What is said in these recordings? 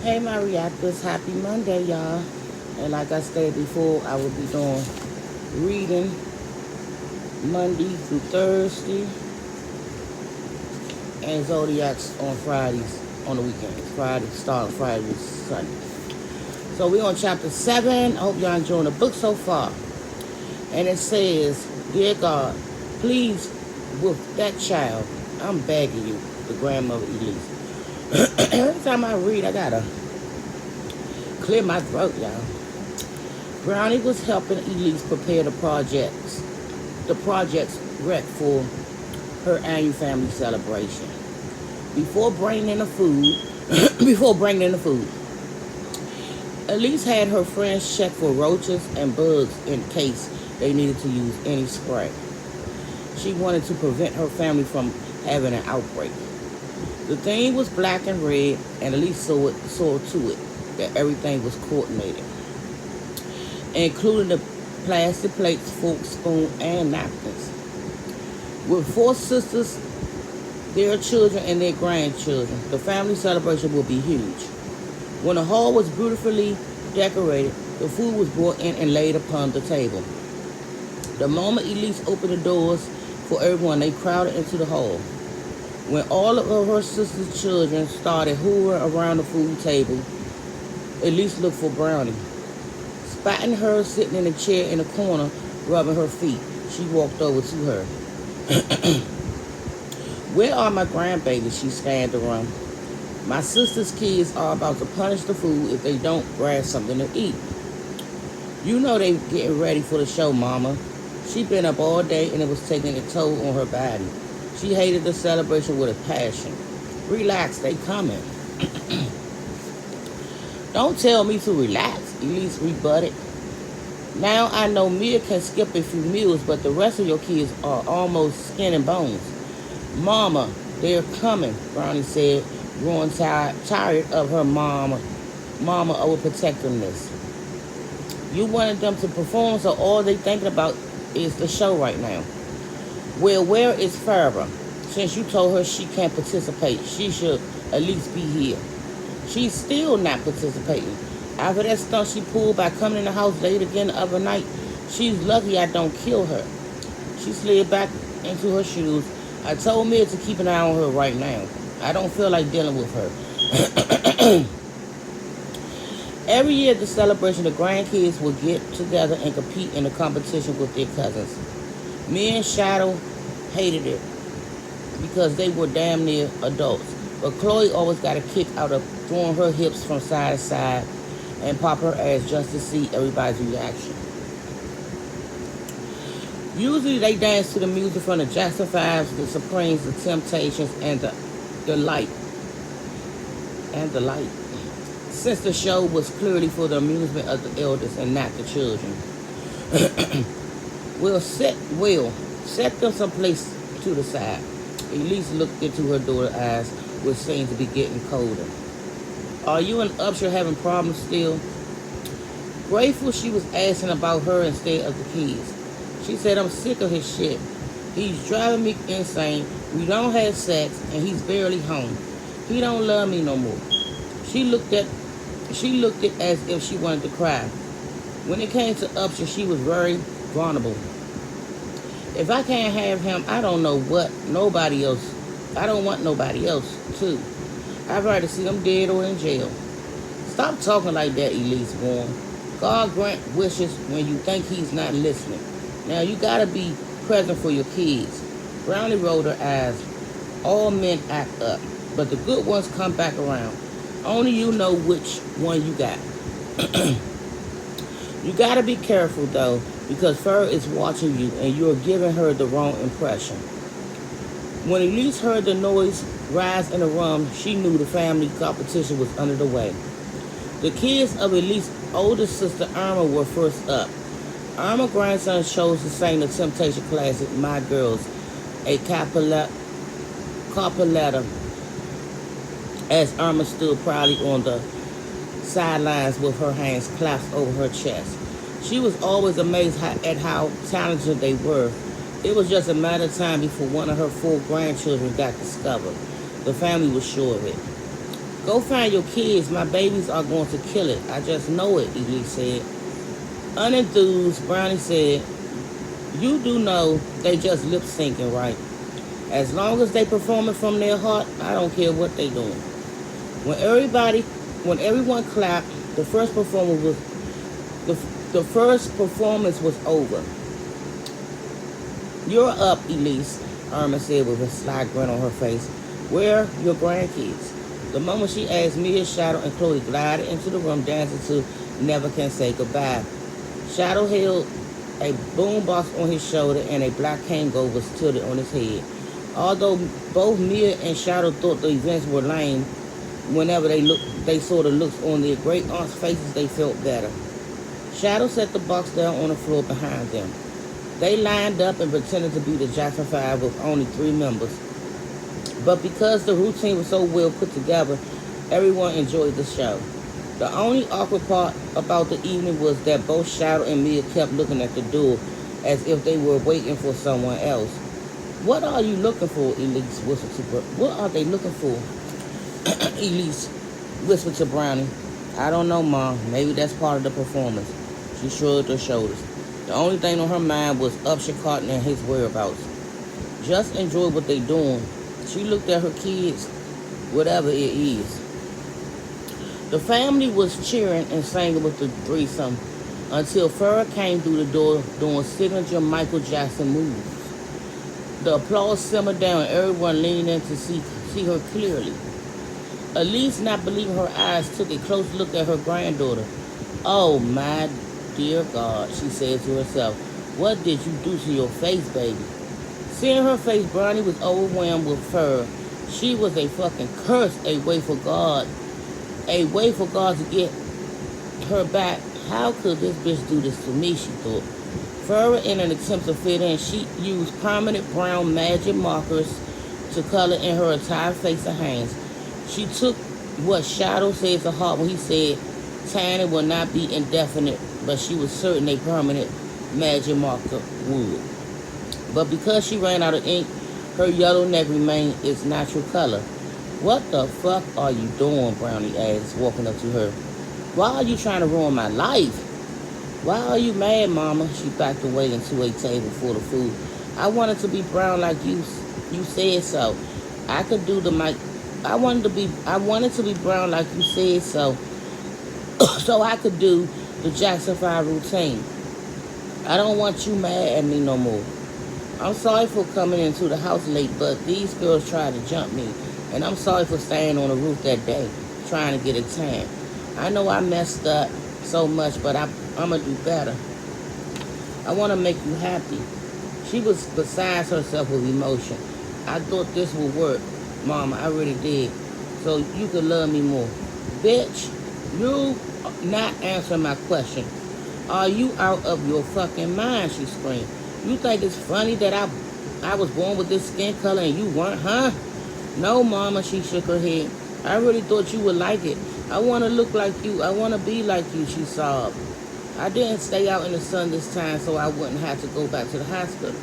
Hey, my reactors, happy Monday, y'all. And like I stated before, I will be doing reading Monday through Thursday and Zodiacs on Fridays on the weekends. Starting Friday to Sunday. So we're on chapter 7. I hope y'all enjoying the book so far. And it says, Dear God, please, with that child, I'm begging you, the grandmother Elise. Every time I read, I gotta clear my throat, y'all. Brownie was helping Elise prepare the project's wreck for her annual family celebration. Before bringing in the food, Elise had her friends check for roaches and bugs in case they needed to use any spray. She wanted to prevent her family from having an outbreak. The thing was black and red, and Elise saw to it that everything was coordinated, including the plastic plates, forks, spoons, and napkins. With 4 sisters, their children, and their grandchildren, the family celebration will be huge. When the hall was beautifully decorated, the food was brought in and laid upon the table. The moment Elise opened the doors for everyone, they crowded into the hall. When all of her sister's children started hoovering around the food table, Elise looked for Brownie. Spotting her sitting in a chair in the corner, rubbing her feet, she walked over to her. Where are my grandbabies? She scanned around. My sister's kids are about to punish the food if they don't grab something to eat. You know they getting ready for the show, Mama. She been up all day and it was taking a toll on her body. She hated the celebration with a passion. Relax, they coming. Don't tell me to relax, Elise rebutted. Now I know Mia can skip a few meals, but the rest of your kids are almost skin and bones. Mama, they're coming, Brownie said, growing tired of her mama overprotectiveness. You wanted them to perform, so all they thinking about is the show right now. Well, where is Farrah? Since you told her she can't participate, she should at least be here. She's still not participating. After that stunt she pulled by coming in the house late again the other night, she's lucky I don't kill her. She slid back into her shoes. I told Mia to keep an eye on her right now. I don't feel like dealing with her. Every year at the celebration, the grandkids will get together and compete in a competition with their cousins. Me and Shadow hated it because they were damn near adults. But Chloe always got a kick out of throwing her hips from side to side and pop her ass just to see everybody's reaction. Usually they dance to the music from the Jackson 5s, the Supremes, the Temptations, and the Light. Since the show was clearly for the amusement of the elders and not the children. We'll set them someplace to the side. Elise looked into her daughter's eyes, which seemed to be getting colder. Are you and Upshur having problems still? Grateful she was asking about her instead of the kids. She said, I'm sick of his shit. He's driving me insane. We don't have sex, and he's barely home. He don't love me no more. She looked at it as if she wanted to cry. When it came to Upshur, she was very vulnerable. If I can't have him, I don't want nobody else too. I'd rather see him dead or in jail. Stop talking like that, Elise warned. God grant wishes when you think he's not listening. Now you gotta be present for your kids. Brownie rolled her eyes. All men act up, but the good ones come back around. Only you know which one you got. You gotta be careful though, because Farrah is watching you and you're giving her the wrong impression. When Elise heard the noise rise in the room, she knew the family competition was under the way. The kids of Elise's older sister Irma were first up. Irma's grandson chose to sing the Temptation classic, My Girls, a cappella, as Irma stood proudly on the sidelines with her hands clasped over her chest. She was always amazed at how talented they were. It was just a matter of time before one of her 4 grandchildren got discovered. The family was sure of it. Go find your kids. My babies are going to kill it. I just know it, Elise said. Unenthused, Brownie said, you do know they just lip syncing, right? As long as they perform it from their heart, I don't care what they doing. When when everyone clapped, the first performance was the, the first performance was over. You're up, Elise, Irma said with a sly grin on her face. Where are your grandkids? The moment she asked, Mia, Shadow, and Chloe glided into the room dancing to Never Can Say Goodbye. Shadow held a boombox on his shoulder and a black cane gold was tilted on his head. Although both Mia and Shadow thought the events were lame, whenever they saw the looks on their great aunts' faces, they felt better. Shadow set the box down on the floor behind them. They lined up and pretended to be the Jackson 5 with only 3 members. But because the routine was so well put together, everyone enjoyed the show. The only awkward part about the evening was that both Shadow and Mia kept looking at the door as if they were waiting for someone else. What are you looking for, Elise whispered to Brownie. What are they looking for? Elise whispered to Brownie. I don't know, Mom. Maybe that's part of the performance. She shrugged her shoulders. The only thing on her mind was Upshur Carton and his whereabouts. Just enjoy what they doing. She looked at her kids, whatever it is. The family was cheering and singing with the threesome until Farrah came through the door doing signature Michael Jackson moves. The applause simmered down and everyone leaned in to see her clearly. Elise, not believing her eyes, took a close look at her granddaughter. Oh, my dear God, she said to herself. What did you do to your face, baby? Seeing her face, Brownie was overwhelmed with Farrah. She was a fucking curse, a way for God to get her back. How could this bitch do this to me, she thought. Farrah, in an attempt to fit in, she used permanent brown magic markers to color in her entire face and hands. She took what Shadow said to heart when he said tanning will not be indefinite, but she was certain a permanent magic marker would. But because she ran out of ink, her yellow neck remained its natural color. What the fuck are you doing? Brownie asked, walking up to her. Why are you trying to ruin my life? Why are you mad, Mama? She backed away into a table full of food. I wanted to be brown like you. You said so. I could do the mic. I wanted to be brown like you said so. So I could do the Jackson 5 routine. I don't want you mad at me no more. I'm sorry for coming into the house late, but these girls tried to jump me. And I'm sorry for staying on the roof that day, trying to get a tan. I know I messed up so much, but I'm going to do better. I want to make you happy. She was beside herself with emotion. I thought this would work, Mama. I really did. So you could love me more. Bitch, you not answering my question. Are you out of your fucking mind? She screamed. You think it's funny that I was born with this skin color and you weren't, huh? No, Mama, she shook her head. I really thought you would like it. I want to look like you. I want to be like you, she sobbed. I didn't stay out in the sun this time so I wouldn't have to go back to the hospital.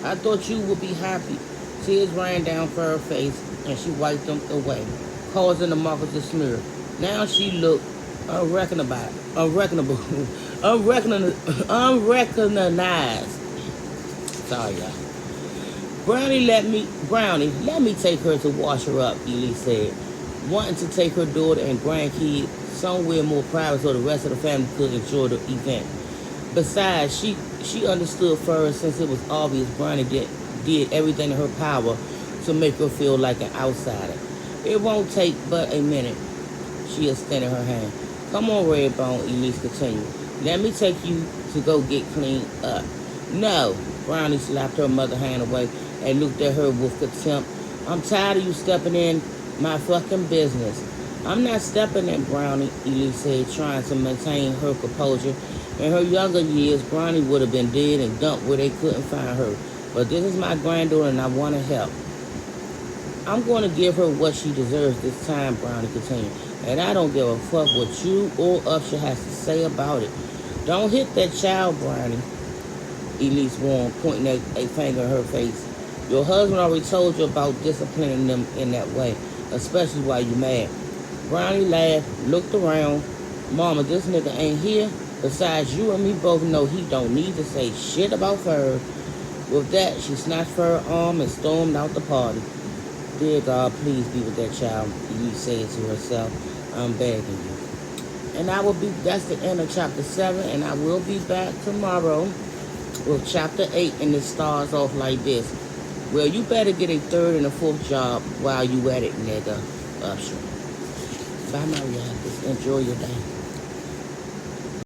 I thought you would be happy. Tears ran down for her face and she wiped them away, causing the markers to smear. Now she looked unrecognized. Sorry, y'all. Brownie, let me take her to wash her up, Elise said, wanting to take her daughter and grandkid somewhere more private so the rest of the family could enjoy the event. Besides, she understood Farrah since it was obvious Brownie did everything in her power to make her feel like an outsider. It won't take but a minute. She extended her hand. Come on, Redbone, Elise continued. Let me take you to go get cleaned up. No, Brownie slapped her mother's hand away and looked at her with contempt. I'm tired of you stepping in my fucking business. I'm not stepping in, Brownie, Elise said, trying to maintain her composure. In her younger years, Brownie would have been dead and dumped where they couldn't find her. But this is my granddaughter and I want to help. I'm going to give her what she deserves this time, Brownie continued. And I don't give a fuck what you or Upshur has to say about it. Don't hit that child, Brownie, Elise warned, pointing a finger in her face. Your husband already told you about disciplining them in that way, especially while you're mad. Brownie laughed, looked around. Mama, this nigga ain't here. Besides, you and me both know he don't need to say shit about Ferg. With that, she snatched her arm and stormed out the party. Dear God, please be with that child. Eve said to herself, I'm begging you. And that's the end of chapter 7, and I will be back tomorrow with chapter 8, and it starts off like this. Well, you better get a third and a fourth job while you at it, nigga. Usher. Bye, Maria. Just enjoy your day.